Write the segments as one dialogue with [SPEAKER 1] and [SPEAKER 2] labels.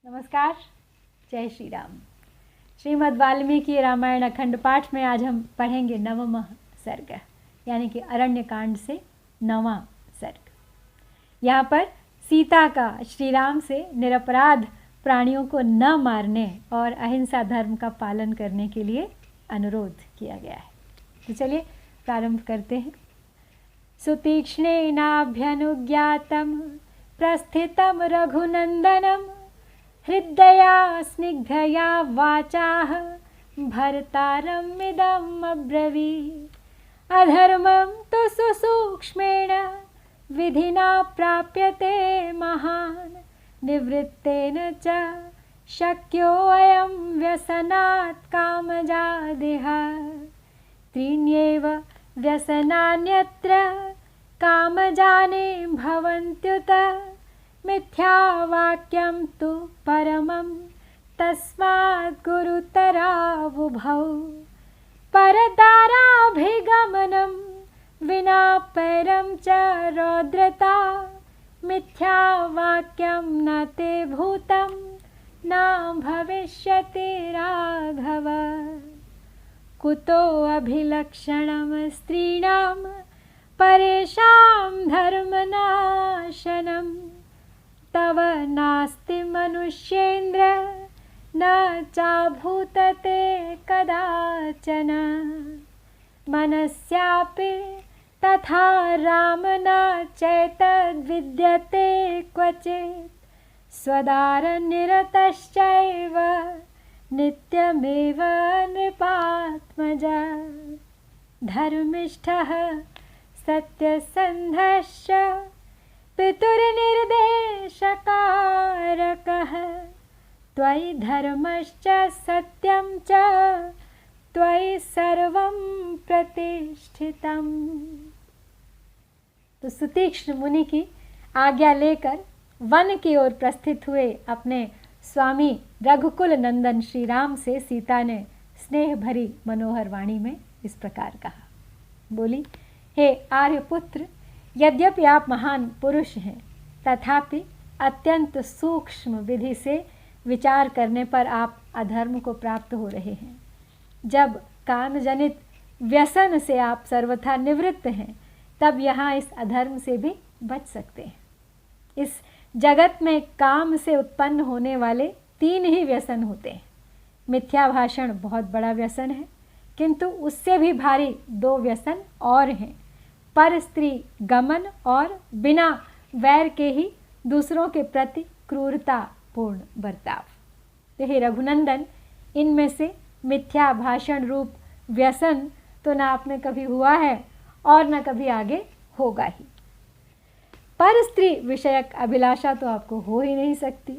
[SPEAKER 1] नमस्कार, जय श्री राम। श्रीमद् वाल्मीकि रामायण अखंड पाठ में आज हम पढ़ेंगे नवमः सर्ग, यानी कि अरण्य कांड से 9वां सर्ग। यहाँ पर सीता का श्री राम से निरपराध प्राणियों को न मारने और अहिंसा धर्म का पालन करने के लिए अनुरोध किया गया है। तो चलिए प्रारंभ करते हैं। सुतीक्ष्णेनाभ्यनुज्ञातं प्रस्थितं रघुनंदनं हृदया स्निग्धया वाचाः भर्तारमिदम् अब्रवीत्। अधर्मं तु सुसूक्ष्मेण विधिना प्राप्यते महान्, निवृत्तेन च शक्योऽयं व्यसनात् कामजादिह। त्रीण्येव व्यसनान्यत्र कामजाने भवन्त्युत, मिथ्यावाक्यं तु परमं तस्मात् गुरुतरावुभौ। परदाराभिगमनं विना पैरं च रौद्रता, मिथ्यावाक्यं न ते भूतं न भविष्यति राघव। कुतो अभिलक्षणं स्त्रीणां परेषां धर्मनाशनं, तव नास्ति मनुष्येन्द्र न चाभूतते कदाचन। मनस्यापि तथा राम न चैतद्विद्यते क्वचित्, स्वदारनिरतश्चैव नित्यमेव नृपात्मजा। धर्मिष्ठः सत्यसन्धश्च पितुर्निर्देशकारकः, त्वयि धर्मश्च सत्यं च त्वयि सर्वं प्रतिष्ठितम्। तो सुतीक्ष्ण मुनि की आज्ञा लेकर वन की ओर प्रस्थित हुए अपने स्वामी रघुकुल नंदन श्री राम से सीता ने स्नेह भरी मनोहर वाणी में इस प्रकार कहा। बोली, हे आर्यपुत्र, यद्यपि आप महान पुरुष हैं, तथापि अत्यंत सूक्ष्म विधि से विचार करने पर आप अधर्म को प्राप्त हो रहे हैं। जब कामजनित व्यसन से आप सर्वथा निवृत्त हैं, तब यहाँ इस अधर्म से भी बच सकते हैं। इस जगत में काम से उत्पन्न होने वाले 3 ही व्यसन होते हैं। मिथ्या भाषण बहुत बड़ा व्यसन है, किंतु उससे भी भारी 2 व्यसन और हैं, पर स्त्री गमन और बिना वैर के ही दूसरों के प्रति क्रूरता पूर्ण बर्ताव। तो हे रघुनंदन, इनमें से मिथ्या भाषण रूप व्यसन तो ना आप में कभी हुआ है और ना कभी आगे होगा ही। पर स्त्री विषयक अभिलाषा तो आपको हो ही नहीं सकती।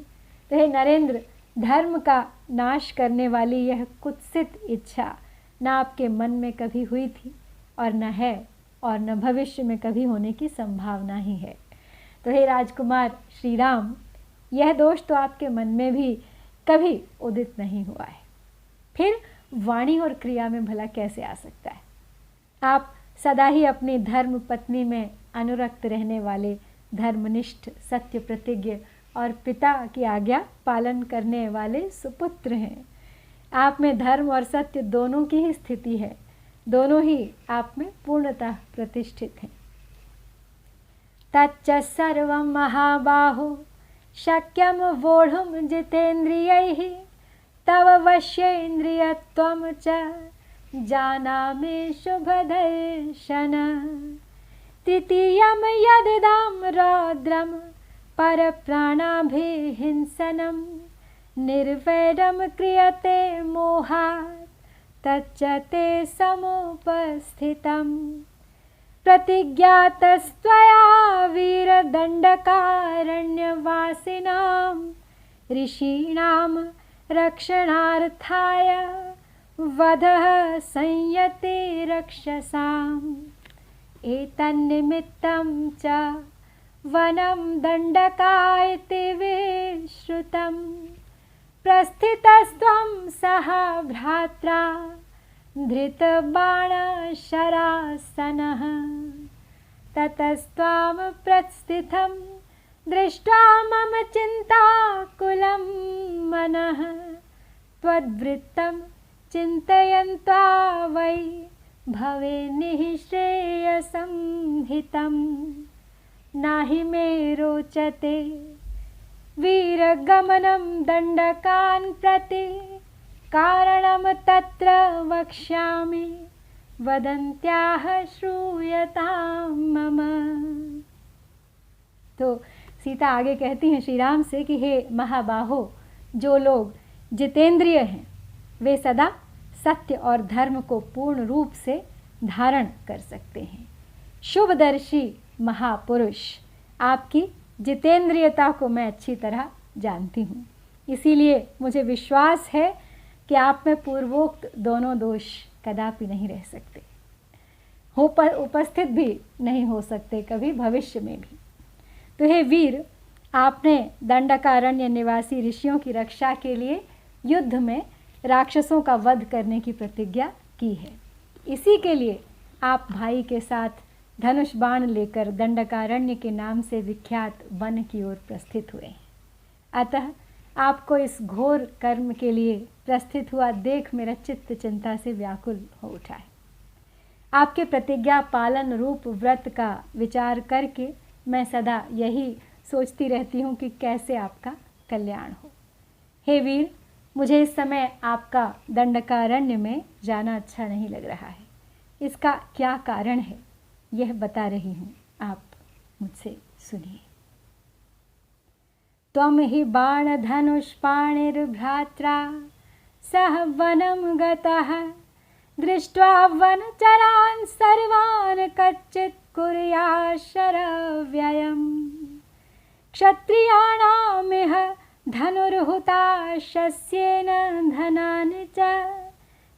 [SPEAKER 1] तो हे नरेंद्र, धर्म का नाश करने वाली यह कुत्सित इच्छा ना आपके मन में कभी हुई थी और न है और न भविष्य में कभी होने की संभावना ही है। तो हे राजकुमार श्री राम, यह दोष तो आपके मन में भी कभी उदित नहीं हुआ है, फिर वाणी और क्रिया में भला कैसे आ सकता है? आप सदा ही अपनी धर्म पत्नी में अनुरक्त रहने वाले धर्मनिष्ठ, सत्य प्रतिज्ञ और पिता की आज्ञा पालन करने वाले सुपुत्र हैं। आप में धर्म और सत्य दोनों की ही स्थिति है, दोनों ही आप में पूर्णतः प्रतिष्ठित हैं। तच्च सर्वं महाबाहो शक्यं वोढुं जितेन्द्रियैः, तव वश्येन्द्रियत्वं च जानामि शुभदर्शन। तृतीयं यदिदं रौद्रं परप्राणाभिहिंसनं, निर्वैरं क्रियते मोहात् तच्च ते समुपस्थितं। प्रतिज्ञातस्त्वया वीरदण्डकारण्यवासिनां, ऋषीणां रक्षणार्थाय वधः संयते रक्षसाम्। एतन्निमित्तं च वनं दण्डकायते विश्रुतं, प्रस्थितस्त्वं सह भ्रात्रा धृतबाणशरासनः ततस्त्वां प्रस्थितं दृष्ट्वा मम चिन्ताकुलं मनः त्वद्वृत्तं चिन्तयन्त्वा वै भवे निःश्रेयसंहितं नहि मे रोचते वीरगमनं दण्डकान् प्रति कारणं तत्र वक्ष्यामि वदन्त्याः श्रूयतां मम। तो सीता आगे कहती हैं श्री राम से कि हे महाबाहो, जो लोग जितेंद्रिय हैं वे सदा सत्य और धर्म को पूर्ण रूप से धारण कर सकते हैं। शुभदर्शी महापुरुष, आपकी जितेंद्रियता को मैं अच्छी तरह जानती हूँ, इसीलिए मुझे विश्वास है कि आप में पूर्वोक्त दोनों दोष कदापि नहीं रह सकते, उपस्थित भी नहीं हो सकते कभी भविष्य में भी। तो हे वीर, आपने दंडकारण्य निवासी ऋषियों की रक्षा के लिए युद्ध में राक्षसों का वध करने की प्रतिज्ञा की है। इसी के लिए आप भाई के साथ धनुष बाण लेकर दंडकारण्य के नाम से विख्यात वन की ओर प्रस्थित हुए हैं। अतः आपको इस घोर कर्म के लिए प्रस्थित हुआ देख मेरा चित्त चिंता से व्याकुल हो उठा है। आपके प्रतिज्ञा पालन रूप व्रत का विचार करके मैं सदा यही सोचती रहती हूँ कि कैसे आपका कल्याण हो। हे वीर, मुझे इस समय आपका दंडकारण्य में जाना अच्छा नहीं लग रहा है। इसका क्या कारण है यह बता रही हूँ, आप मुझसे सुनिए। त्वं हि बाणधनुष्पाणिर्भ्रात्रा सह वनं गतः दृष्ट्वा वनचरान् सर्वान् कच्चित् कुर्यात् शरव्ययम् क्षत्रियाणामिह धनुर्हुता शस्येन धनानि च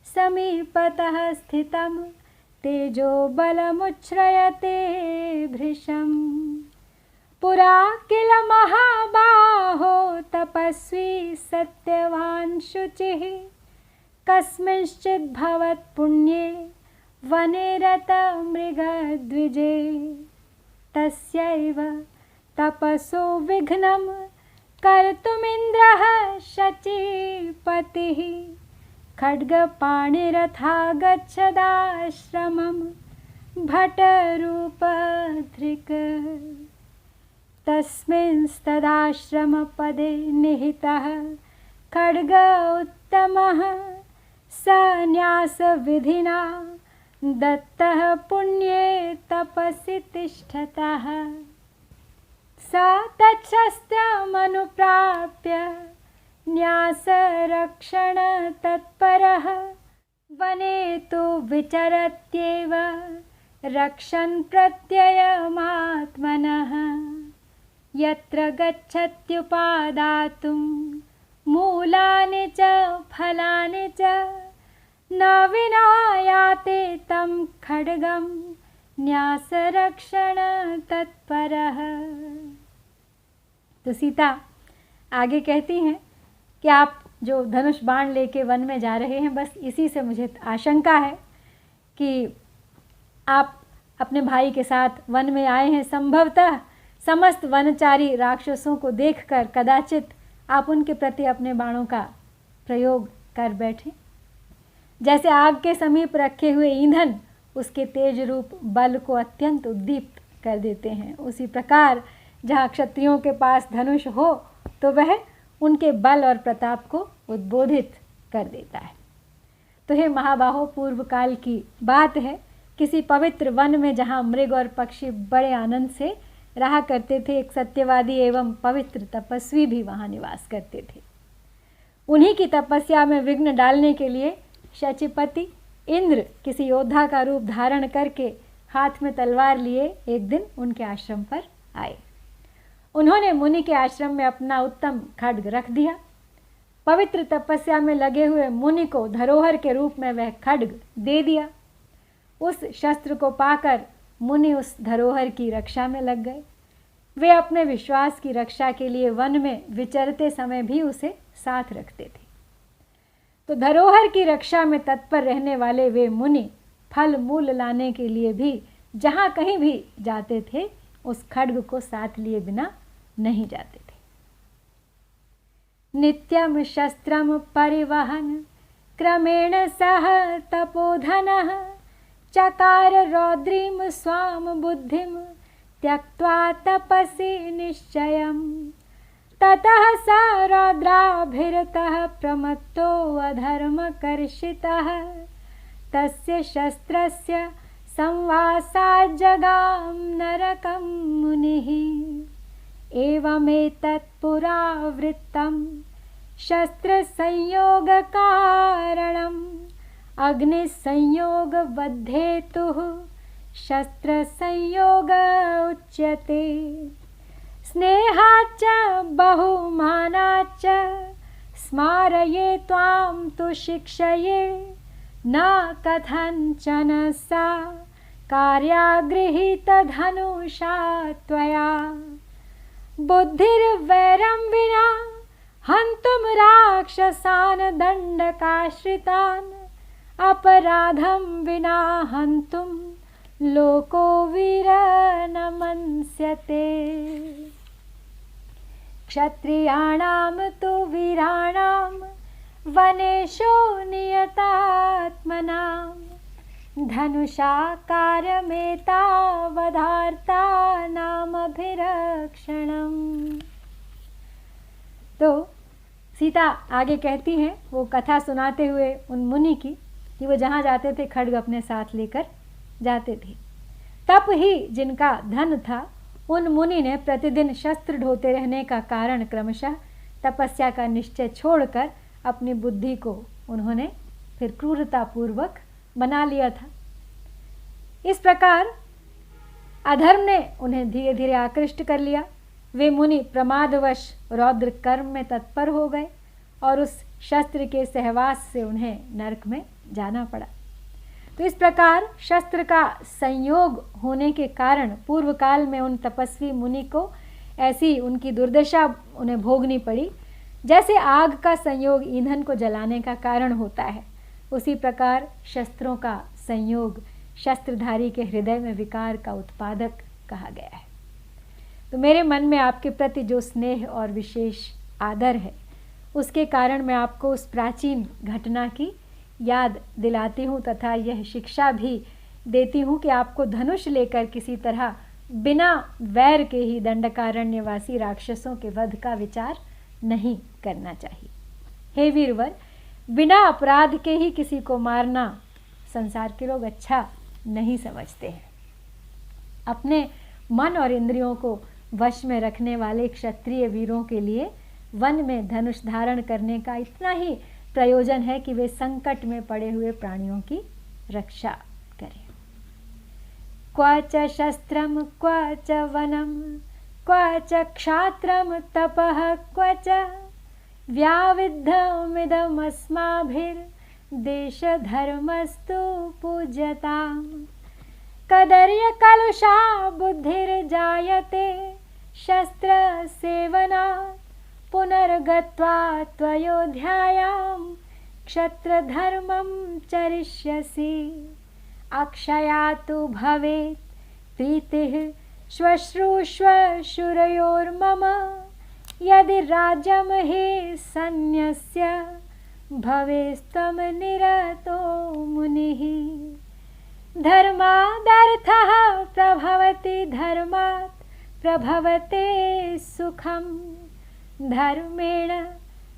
[SPEAKER 1] समीपतः स्थितं तेजो बलमुच्छ्रयते भृशम् पुरा किल महाबाहो तपस्वी सत्यवान् शुचिः कस्मिंश्चित् भवत्पुण्ये वने रत मृगद्विजे तस्यैव तपसो विघ्नं कर्तुमिन्द्रः शचीपतिः खड्गपाणिरथा गच्छदाश्रमं भटरूपधृक् तस्मिंस्तदाश्रमपदे निहितः खड्ग उत्तमः सन्यासविधिना दत्तः पुण्ये तपसि तिष्ठतः स तच्छस्त्रमनुप्राप्य न्यासरक्षणतत्परः वने तु विचरत्येव रक्षन् प्रत्ययमात्मनः यत्र गच्छत्युपादातुं मूलानि च फलानि च न विनायाते तं खड्गं न्यासरक्षण तत्परः। तो सीता आगे कहती हैं कि आप जो धनुष बाण लेके वन में जा रहे हैं, बस इसी से मुझे आशंका है कि आप अपने भाई के साथ वन में आए हैं। संभवतः समस्त वनचारी राक्षसों को देखकर कदाचित आप उनके प्रति अपने बाणों का प्रयोग कर बैठे। जैसे आग के समीप रखे हुए ईंधन उसके तेज रूप बल को अत्यंत उद्दीप्त कर देते हैं, उसी प्रकार जहाँ क्षत्रियों के पास धनुष हो तो वह उनके बल और प्रताप को उद्बोधित कर देता है। तो हे महाबाहो, पूर्व काल की बात है, किसी पवित्र वन में जहाँ मृग और पक्षी बड़े आनंद से रहा करते थे, एक सत्यवादी एवं पवित्र तपस्वी भी वहाँ निवास करते थे। उन्हीं की तपस्या में विघ्न डालने के लिए शचीपति इंद्र किसी योद्धा का रूप धारण करके हाथ में तलवार लिए एक दिन उनके आश्रम पर आए। उन्होंने मुनि के आश्रम में अपना उत्तम खड्ग रख दिया। पवित्र तपस्या में लगे हुए मुनि को धरोहर के रूप में वह खड्ग दे दिया। उस शस्त्र को पाकर मुनि उस धरोहर की रक्षा में लग गए। वे अपने विश्वास की रक्षा के लिए वन में विचरते समय भी उसे साथ रखते थे। तो धरोहर की रक्षा में तत्पर रहने वाले वे मुनि फल मूल लाने के लिए भी जहाँ कहीं भी जाते थे उस खड्ग को साथ लिए बिना नहीं जाते थे। नित्यम शस्त्रम परिवहन क्रमेण सह तपोधनः चकार रौद्रीम स्वाम बुद्धिम त्यक्त्वा तपसि निश्चयम् ततः स रौद्राभिरतः प्रमत्तो अधर्मकर्षितः तस्य शस्त्रस्य संवासात् जगाम नरकं मुनिः एवमेतत् पुरावृत्तं शस्त्रसंयोगकारणम् अग्निसंयोगवद्धेतुः शस्त्रसंयोग उच्यते स्नेहाच्च बहुमानाच्च स्मारये त्वां तु शिक्षये न कथञ्चन सा कार्यागृहीतधनुषा त्वया बुद्धिर्वैरं विना हन्तुं राक्षसान् दण्डकाश्रितान् अपराधं विना हन्तुं लोको वीर न मन्स्यते क्षत्रियाणां तु वीराणां वनेषु नियतात्मनां धनुषा कार्यमेतावधार्तानामभिरक्षणम्। तो सीता आगे कहती हैं वो कथा सुनाते हुए उन मुनि की कि वो जहाँ जाते थे खड्ग अपने साथ लेकर जाते थे। तप ही जिनका धन था उन मुनि ने प्रतिदिन शस्त्र ढोते रहने का कारण क्रमशः तपस्या का निश्चय छोड़कर अपनी बुद्धि को उन्होंने फिर क्रूरतापूर्वक बना लिया था। इस प्रकार अधर्म ने उन्हें धीरे धीरे आकृष्ट कर लिया। वे मुनि प्रमादवश रौद्र कर्म में तत्पर हो गए और उस शस्त्र के सहवास से उन्हें नरक में जाना पड़ा। तो इस प्रकार शस्त्र का संयोग होने के कारण पूर्व काल में उन तपस्वी मुनि को ऐसी उनकी दुर्दशा उन्हें भोगनी पड़ी। जैसे आग का संयोग ईंधन को जलाने का कारण होता है, उसी प्रकार शस्त्रों का संयोग शस्त्रधारी के हृदय में विकार का उत्पादक कहा गया है। तो मेरे मन में आपके प्रति जो स्नेह और विशेष आदर है, उसके कारण मैं आपको उस प्राचीन घटना की याद दिलाती हूँ तथा यह शिक्षा भी देती हूँ कि आपको धनुष लेकर किसी तरह बिना वैर के ही दंडकारण्यवासी राक्षसों के वध का विचार नहीं करना चाहिए। हे वीरवर, बिना अपराध के ही किसी को मारना संसार के लोग अच्छा नहीं समझते हैं। अपने मन और इंद्रियों को वश में रखने वाले क्षत्रिय वीरों के लिए वन में धनुष धारण करने का इतना ही प्रयोजन है कि वे संकट में पड़े हुए प्राणियों की रक्षा करें। क्वच शस्त्रम क्वच वनम क्वच क्षात्रम तपः क्वच व्याविद्धमिदमस्माभिर्देशधर्मस्तु पूज्यताम् कदर्य कलुषा बुद्धिर्जायते शस्त्रसेवनात् पुनर्गत्वा त्वयोध्यायां क्षत्रधर्मं चरिष्यसि अक्षया तु भवेत् प्रीतिः श्वश्रूष्वशुरयोर्मम यदि राज्यं हि सन्न्यस्य भवेस्त्वं निरतो मुनिः धर्मादर्थः प्रभवति धर्मात् प्रभवते सुखम् धर्मेण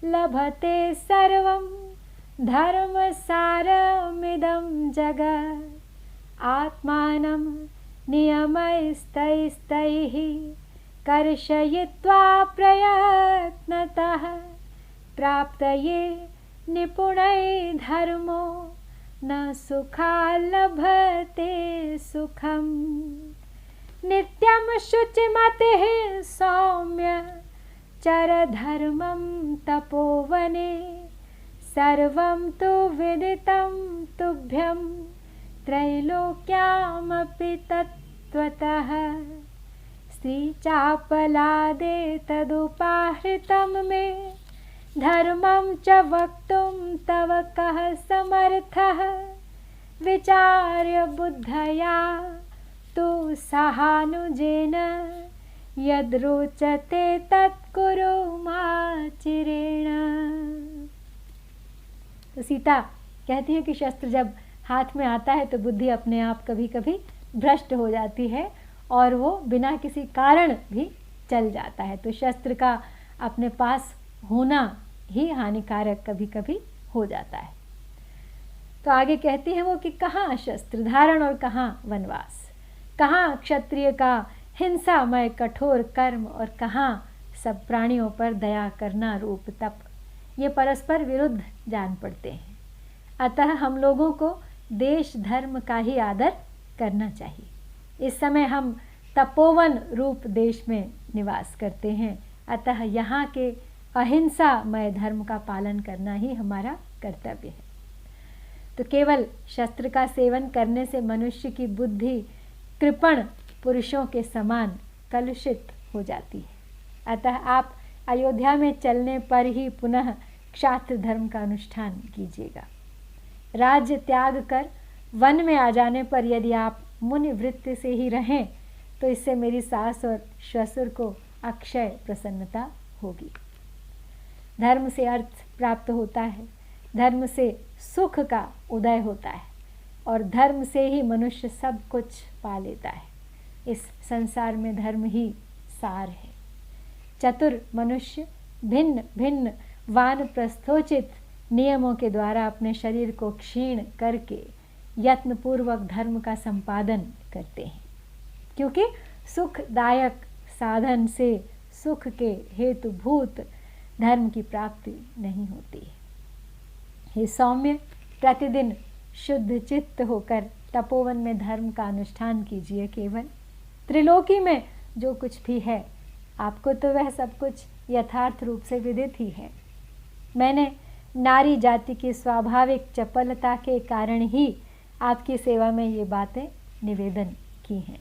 [SPEAKER 1] लभते सर्वं धर्मसारमिदं जगत् आत्मानं नियमैस्तैस्तैः कर्षयित्वा प्रयत्नतः प्राप्तये निपुणैः धर्मो न सुखाल्लभते सुखम् नित्यं शुचिमतिः सौम्य चरधर्मं तपोवने सर्वं तु विदितं तुभ्यं त्रैलोक्यामपि तत्त्वतः स्त्रीचापलादे तदुपाहृतं मे धर्मं च वक्तुं तव कः समर्थः विचार्य बुद्धया तु सहानुजेन यद् रोचते तत् कुरु माचिरेण। तो सीता कहती है कि शस्त्र जब हाथ में आता है तो बुद्धि अपने आप कभी कभी भ्रष्ट हो जाती है और वो बिना किसी कारण भी चल जाता है। तो शस्त्र का अपने पास होना ही हानिकारक कभी कभी हो जाता है। तो आगे कहती है वो कि कहाँ शस्त्र धारण और कहाँ वनवास, कहाँ क्षत्रिय का हिंसामय कठोर कर्म और कहाँ सब प्राणियों पर दया करना रूप तप, ये परस्पर विरुद्ध जान पड़ते हैं। अतः हम लोगों को देश धर्म का ही आदर करना चाहिए। इस समय हम तपोवन रूप देश में निवास करते हैं, अतः यहाँ के अहिंसामय धर्म का पालन करना ही हमारा कर्तव्य है। तो केवल शस्त्र का सेवन करने से मनुष्य की बुद्धि कृपण पुरुषों के समान कलुषित हो जाती है। अतः आप अयोध्या में चलने पर ही पुनः क्षात्र धर्म का अनुष्ठान कीजिएगा। राज्य त्याग कर वन में आ जाने पर यदि आप मुनि वृत्ति से ही रहें तो इससे मेरी सास और ससुर को अक्षय प्रसन्नता होगी। धर्म से अर्थ प्राप्त होता है, धर्म से सुख का उदय होता है और धर्म से ही मनुष्य सब कुछ पा लेता है। इस संसार में धर्म ही सार है। चतुर मनुष्य भिन्न भिन्न वानप्रस्थोचित नियमों के द्वारा अपने शरीर को क्षीण करके यत्नपूर्वक धर्म का संपादन करते हैं, क्योंकि सुखदायक साधन से सुख के हेतुभूत धर्म की प्राप्ति नहीं होती है। हे सौम्य, प्रतिदिन शुद्ध चित्त होकर तपोवन में धर्म का अनुष्ठान कीजिए। केवल त्रिलोकी में जो कुछ भी है आपको तो वह सब कुछ यथार्थ रूप से विदित ही है। मैंने नारी जाति की स्वाभाविक चपलता के कारण ही आपकी सेवा में ये बातें निवेदन की हैं।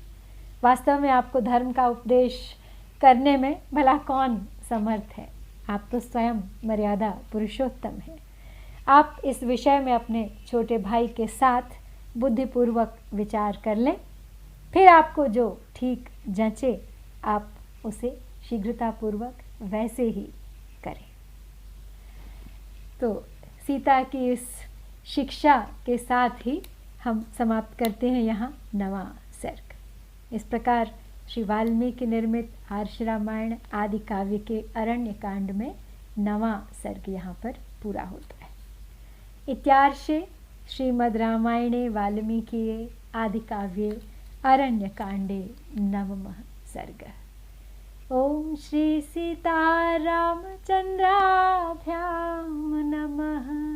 [SPEAKER 1] वास्तव में आपको धर्म का उपदेश करने में भला कौन समर्थ है? आप तो स्वयं मर्यादा पुरुषोत्तम हैं। आप इस विषय में अपने छोटे भाई के साथ बुद्धिपूर्वक विचार कर लें, फिर आपको जो ठीक जंचे आप उसे शीघ्रतापूर्वक वैसे ही करें। तो सीता की इस शिक्षा के साथ ही हम समाप्त करते हैं यहाँ 9वां सर्ग। इस प्रकार श्री वाल्मीकि निर्मित आर्ष रामायण आदि काव्य के अरण्य कांड में 9वां सर्ग यहाँ पर पूरा होता है। इत्यार्षे श्रीमद् रामायणे वाल्मीकिये आदि काव्ये अरण्य कांडे 9वां सर्ग। ओम श्री सीतारामचंद्राभ्याम नमः।